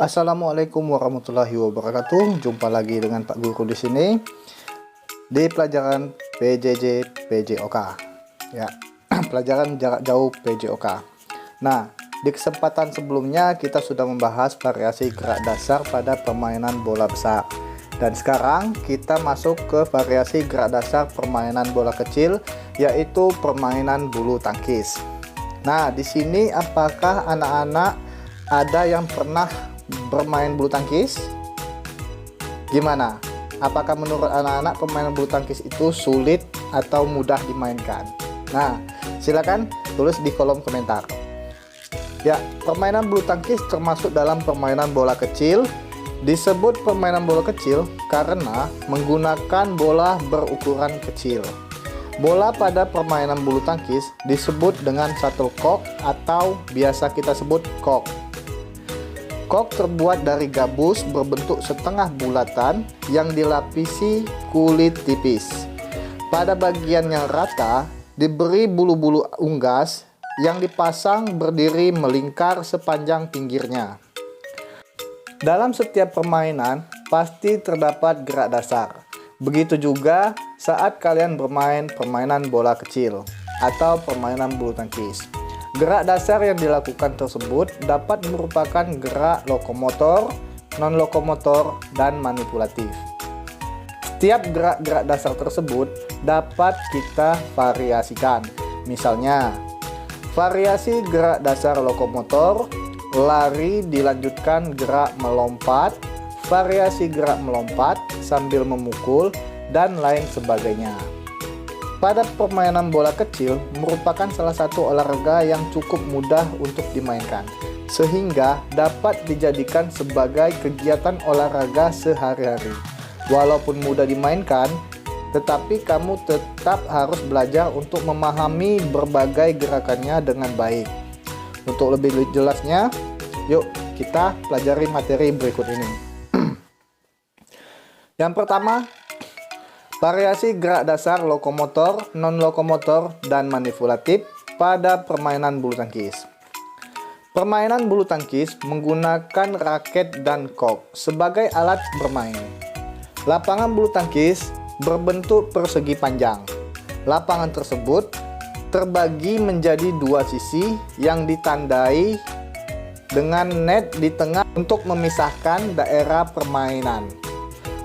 Assalamualaikum warahmatullahi wabarakatuh. Jumpa lagi dengan Pak Guru di sini di pelajaran PJJ PJOK. Ya, pelajaran jarak jauh PJOK. Nah, di kesempatan sebelumnya kita sudah membahas variasi gerak dasar pada permainan bola besar. Dan sekarang kita masuk ke variasi gerak dasar permainan bola kecil, yaitu permainan bulu tangkis. Nah, di sini apakah anak-anak ada yang pernah bermain bulu tangkis? Gimana? Apakah menurut anak-anak permainan bulu tangkis itu sulit atau mudah dimainkan? Nah, silakan tulis di kolom komentar. Ya, permainan bulu tangkis termasuk dalam permainan bola kecil. Disebut permainan bola kecil karena menggunakan bola berukuran kecil. Bola pada permainan bulu tangkis disebut dengan shuttlecock atau biasa kita sebut cock. Kok terbuat dari gabus berbentuk setengah bulatan yang dilapisi kulit tipis. Pada bagian yang rata diberi bulu-bulu unggas yang dipasang berdiri melingkar sepanjang pinggirnya. Dalam setiap permainan pasti terdapat gerak dasar. Begitu juga saat kalian bermain permainan bola kecil atau permainan bulu tangkis. Gerak dasar yang dilakukan tersebut dapat merupakan gerak lokomotor, non-lokomotor, dan manipulatif. Setiap gerak-gerak dasar tersebut dapat kita variasikan. Misalnya, variasi gerak dasar lokomotor, lari dilanjutkan gerak melompat, variasi gerak melompat sambil memukul, dan lain sebagainya. Pada permainan bola kecil merupakan salah satu olahraga yang cukup mudah untuk dimainkan, sehingga dapat dijadikan sebagai kegiatan olahraga sehari-hari. Walaupun mudah dimainkan, tetapi kamu tetap harus belajar untuk memahami berbagai gerakannya dengan baik. Untuk lebih jelasnya, yuk kita pelajari materi berikut ini. Yang pertama, variasi gerak dasar lokomotor, non-lokomotor, dan manipulatif pada permainan bulu tangkis. Permainan bulu tangkis menggunakan raket dan kok sebagai alat bermain. Lapangan bulu tangkis berbentuk persegi panjang. Lapangan tersebut terbagi menjadi dua sisi yang ditandai dengan net di tengah untuk memisahkan daerah permainan.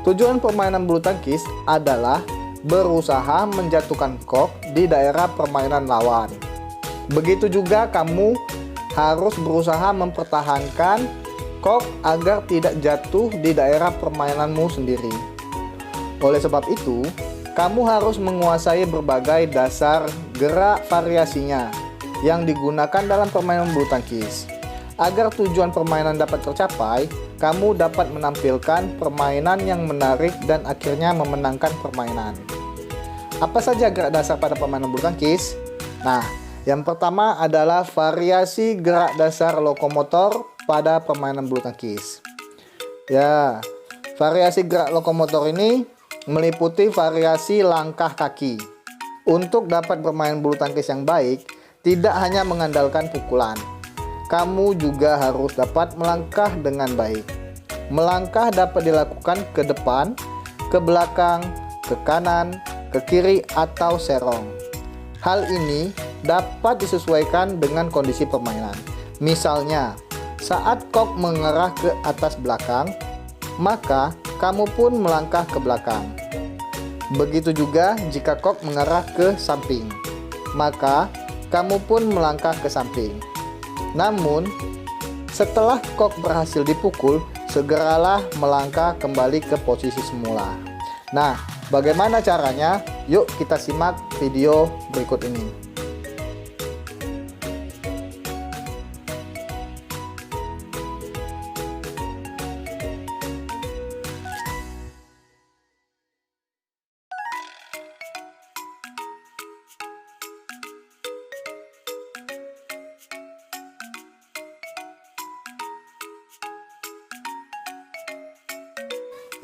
Tujuan permainan bulu tangkis adalah berusaha menjatuhkan kok di daerah permainan lawan. Begitu juga kamu harus berusaha mempertahankan kok agar tidak jatuh di daerah permainanmu sendiri. Oleh sebab itu, kamu harus menguasai berbagai dasar gerak variasinya yang digunakan dalam permainan bulu tangkis. Agar tujuan permainan dapat tercapai, kamu dapat menampilkan permainan yang menarik dan akhirnya memenangkan permainan. Apa saja gerak dasar pada permainan bulu tangkis? Nah, yang pertama adalah variasi gerak dasar lokomotor pada permainan bulu tangkis. Ya, variasi gerak lokomotor ini meliputi variasi langkah kaki. Untuk dapat bermain bulu tangkis yang baik, tidak hanya mengandalkan pukulan. Kamu juga harus dapat melangkah dengan baik. Melangkah dapat dilakukan ke depan, ke belakang, ke kanan, ke kiri, atau serong. Hal ini dapat disesuaikan dengan kondisi permainan. Misalnya, saat kok mengarah ke atas belakang, maka kamu pun melangkah ke belakang. Begitu juga jika kok mengarah ke samping, maka kamu pun melangkah ke samping. Namun, setelah kok berhasil dipukul, segeralah melangkah kembali ke posisi semula. Nah, bagaimana caranya? Yuk kita simak video berikut ini.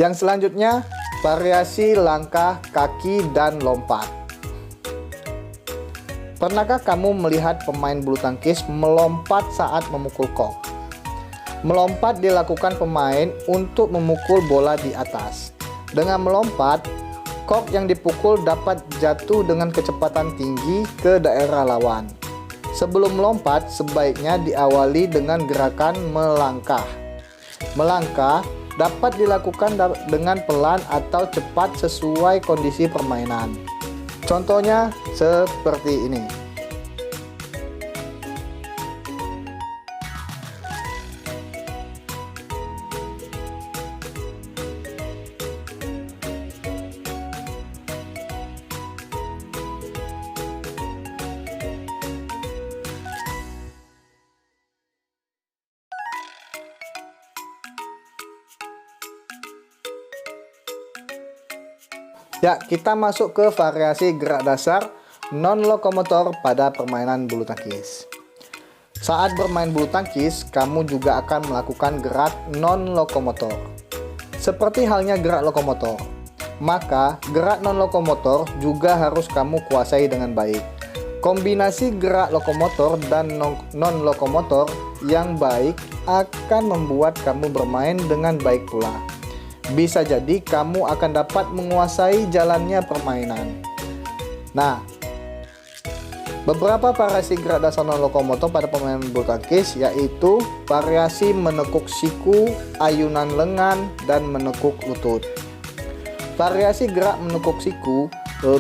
Yang selanjutnya, variasi langkah kaki dan lompat. Pernahkah kamu melihat pemain bulu tangkis melompat saat memukul kok? Melompat dilakukan pemain untuk memukul bola di atas. Dengan melompat, kok yang dipukul dapat jatuh dengan kecepatan tinggi ke daerah lawan. Sebelum melompat, sebaiknya diawali dengan gerakan melangkah. Melangkah dapat dilakukan dengan pelan atau cepat sesuai kondisi permainan. Contohnya seperti ini. Ya, kita masuk ke variasi gerak dasar non-lokomotor pada permainan bulu tangkis. Saat bermain bulu tangkis, kamu juga akan melakukan gerak non-lokomotor. Seperti halnya gerak lokomotor, maka gerak non-lokomotor juga harus kamu kuasai dengan baik. Kombinasi gerak lokomotor dan non-lokomotor yang baik akan membuat kamu bermain dengan baik pula. Bisa jadi kamu akan dapat menguasai jalannya permainan. Nah, beberapa variasi gerak dasar non-lokomotor pada permainan bulu tangkis yaitu variasi menekuk siku, ayunan lengan, dan menekuk lutut. Variasi gerak menekuk siku,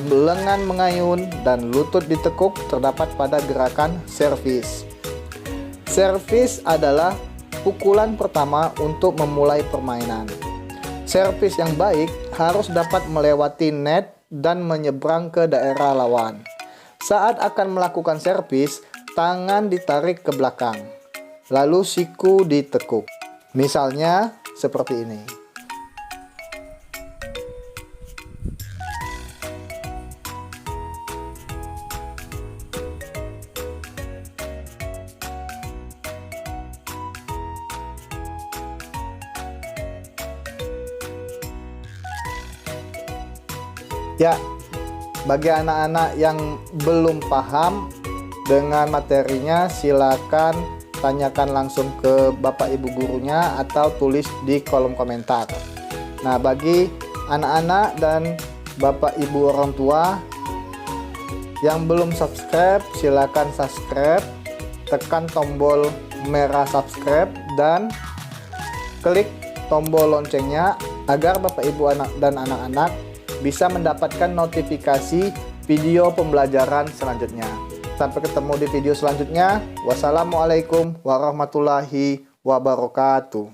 lengan mengayun, dan lutut ditekuk terdapat pada gerakan servis. Servis adalah pukulan pertama untuk memulai permainan. Servis yang baik harus dapat melewati net dan menyeberang ke daerah lawan. Saat akan melakukan servis, tangan ditarik ke belakang, lalu siku ditekuk. Misalnya seperti ini. Ya, bagi anak-anak yang belum paham dengan materinya, silakan tanyakan langsung ke Bapak Ibu gurunya atau tulis di kolom komentar. Nah, bagi anak-anak dan Bapak Ibu orang tua yang belum subscribe, silakan subscribe, tekan tombol merah subscribe dan klik tombol loncengnya agar Bapak Ibu dan anak-anak bisa mendapatkan notifikasi video pembelajaran selanjutnya. Sampai ketemu di video selanjutnya. Wassalamualaikum warahmatullahi wabarakatuh.